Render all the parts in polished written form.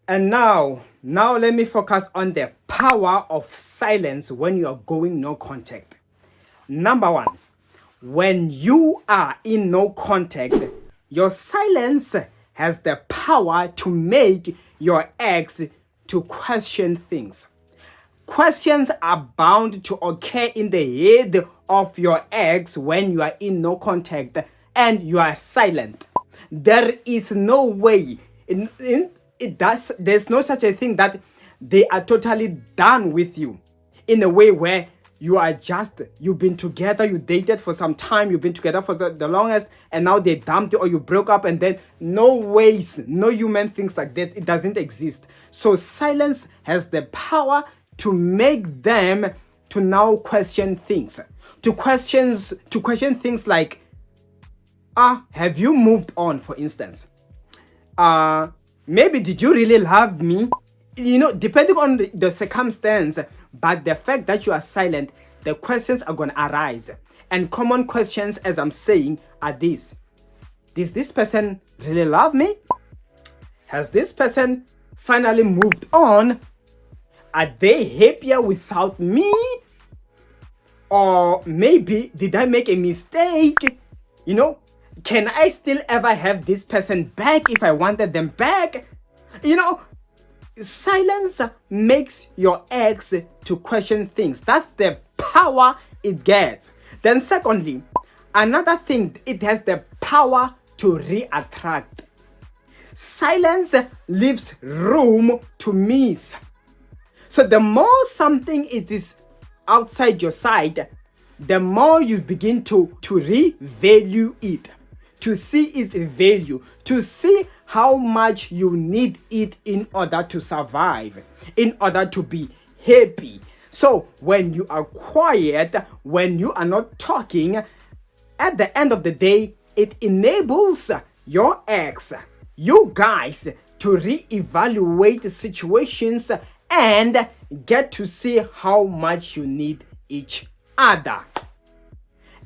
And now let me focus on the power of silence when you are going no contact. Number one, when you are in no contact, your silence has the power to make your ex to question things. Questions are bound to occur in the head of your ex when you are in no contact and you are silent. There is no way there's no such a thing that they are totally done with you in a way where you've been together, you dated for some time, you've been together for the longest, and now they dumped you or you broke up, and then no ways, no human things like that. It doesn't exist. So silence has the power to make them to now question things. To question things like, have you moved on, for instance? Maybe did you really love me? Depending on the circumstance, but the fact that you are silent, the questions are going to arise. And common questions, as I'm saying, are these. Does this person really love me? Has this person finally moved on? Are they happier without me? Or maybe did I make a mistake? Can I still ever have this person back if I wanted them back? Silence makes your ex to question things. That's the power it gets. Then secondly, another thing, it has the power to re-attract. Silence leaves room to miss. So the more something it is outside your sight, the more you begin to revalue it, to see its value, to see how much you need it in order to survive, in order to be happy. So when you are quiet, when you are not talking, at the end of the day, it enables your ex, you guys, to reevaluate situations and get to see how much you need each other.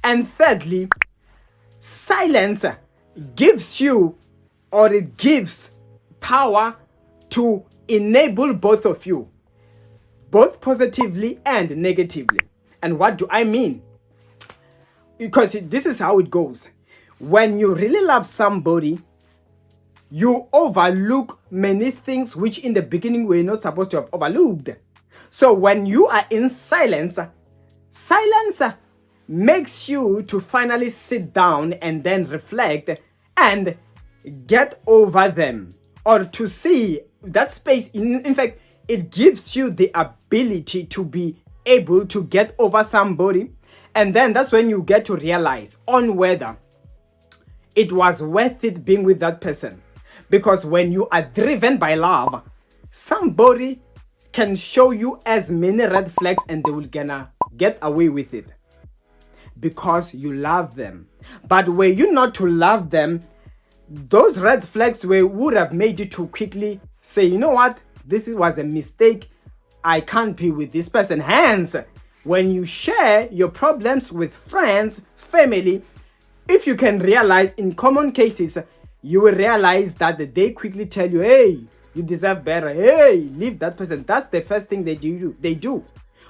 And thirdly, silence gives you, or it gives power to enable both of you, both positively and negatively. And what do I mean? Because this is how it goes. When you really love somebody, you overlook many things which in the beginning were not supposed to have overlooked. So when you are in silence, silence makes you to finally sit down and then reflect and get over them, or to see that space. In fact, it gives you the ability to be able to get over somebody, and then that's when you get to realize on whether it was worth it being with that person. Because when you are driven by love, somebody can show you as many red flags and they will gonna get away with it because you love them. But were you not to love them, those red flags would have made you to quickly say, you know what, this was a mistake, I can't be with this person. Hence, when you share your problems with friends, family, if you can realize, in common cases, you will realize that they quickly tell you, hey, you deserve better, hey, leave that person. That's the first thing they do.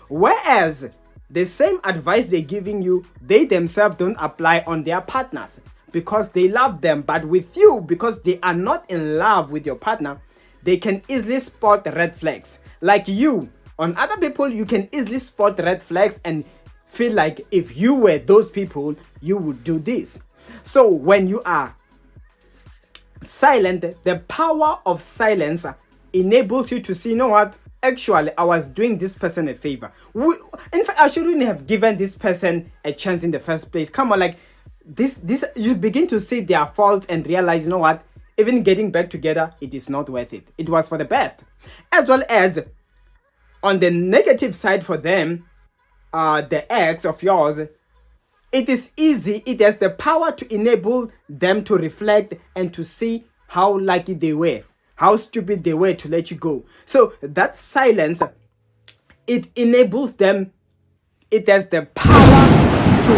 Whereas the same advice they're giving you, they themselves don't apply on their partners because they love them. But with you, because they are not in love with your partner, they can easily spot red flags. Like you, on other people, you can easily spot red flags and feel like if you were those people, you would do this. So when you are silent, the power of silence enables you to see, you know what, actually, I was doing this person a favor. In fact, I shouldn't have given this person a chance in the first place. Come on, like this, you begin to see their faults and realize, you know what, even getting back together, it is not worth it. It was for the best. As well as on the negative side for them, the ex of yours, it is easy. It has the power to enable them to reflect and to see how lucky they were, how stupid they were to let you go. So that silence, it enables them. It has the power to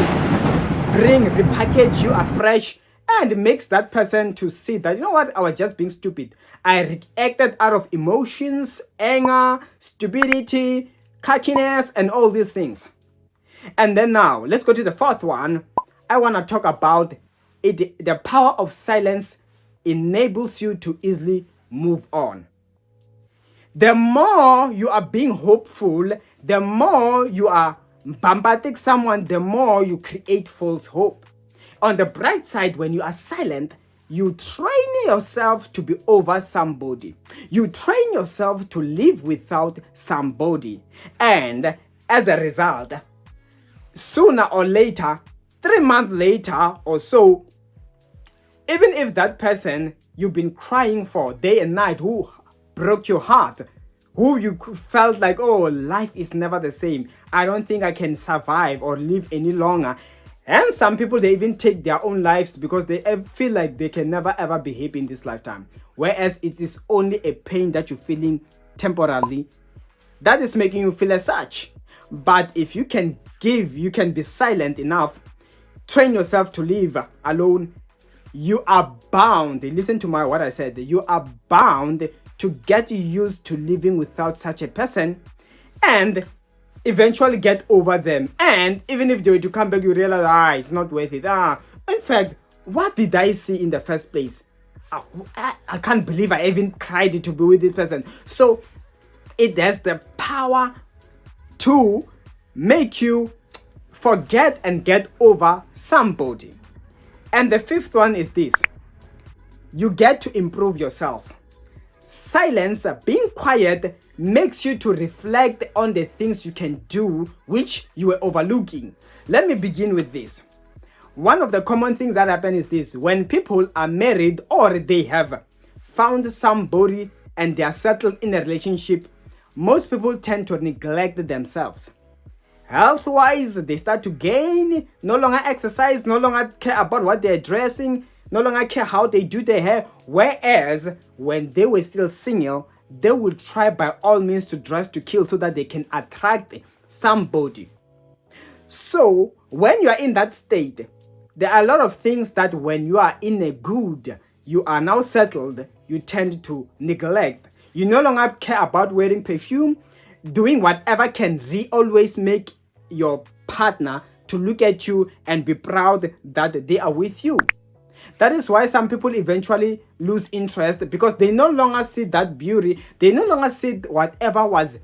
repackage you afresh and makes that person to see that, you know what, I was just being stupid. I reacted out of emotions, anger, stupidity, cockiness, and all these things. And then now, let's go to the fourth one. I want to talk about it. The power of silence enables you to easily move on. The more you are being hopeful, the more you are bombarding someone, the more you create false hope. On the bright side, when you are silent, you train yourself to be over somebody. You train yourself to live without somebody. And as a result, sooner or later, 3 months later or so, even if that person you've been crying for day and night, who broke your heart, who you felt like, oh, life is never the same, I don't think I can survive or live any longer. And some people, they even take their own lives because they feel like they can never ever be happy in this lifetime. Whereas it is only a pain that you're feeling temporarily that is making you feel as such. But if you can be silent enough, train yourself to live alone, you are bound, listen to what I said, you are bound to get used to living without such a person and eventually get over them. And even if they were to come back, you realize, it's not worth it. In fact, what did I see in the first place? I can't believe I even cried to be with this person. So it has the power to make you forget and get over somebody. And the fifth one is this: you get to improve yourself. Silence, being quiet, makes you to reflect on the things you can do which you were overlooking. Let me begin with this. One of the common things that happen is this: when people are married or they have found somebody and they are settled in a relationship, most people tend to neglect themselves. Health-wise, they start to gain, no longer exercise, no longer care about what they're dressing, no longer care how they do their hair. Whereas when they were still single, they will try by all means to dress to kill so that they can attract somebody. So when you are in that state, there are a lot of things that when you are in a good, you are now settled, you tend to neglect. You no longer care about wearing perfume, doing whatever can always make your partner to look at you and be proud that they are with you. That is why some people eventually lose interest, because they no longer see that beauty. They no longer see whatever was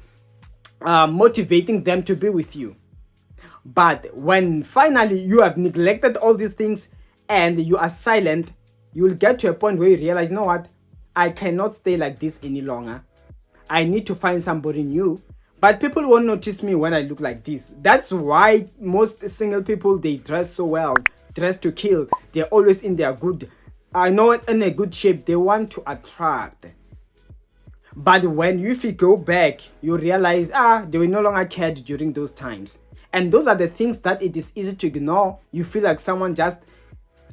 motivating them to be with you. But when finally you have neglected all these things and you are silent, you will get to a point where you realize, you know what, I cannot stay like this any longer. I need to find somebody new. But people won't notice me when I look like this. That's why most single people, they dress so well, dress to kill. They're always in their good, in a good shape. They want to attract. But when if you go back, you realize, they were no longer cared during those times. And those are the things that it is easy to ignore. You feel like someone just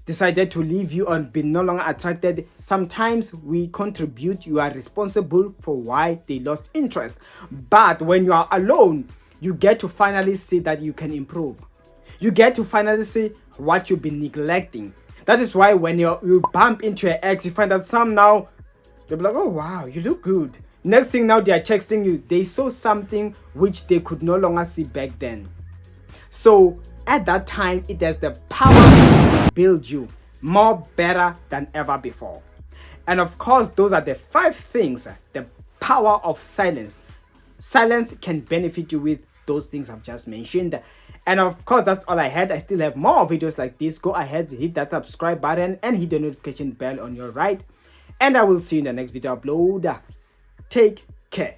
decided to leave you and be no longer attracted. Sometimes we contribute. You are responsible for why they lost interest. But when you are alone, you get to finally see that you can improve. You get to finally see what you've been neglecting. That is why when you bump into your ex, you find that some now, they'll be like, oh wow, you look good. Next thing now, they are texting you. They saw something which they could no longer see back then. So at that time, it has the power to build you more better than ever before. And of course, those are the 5 things, the power of silence. Silence can benefit you with those things I've just mentioned. And of course, that's all I had. I still have more videos like this. Go ahead, hit that subscribe button and hit the notification bell on your right. And I will see you in the next video upload. Take care.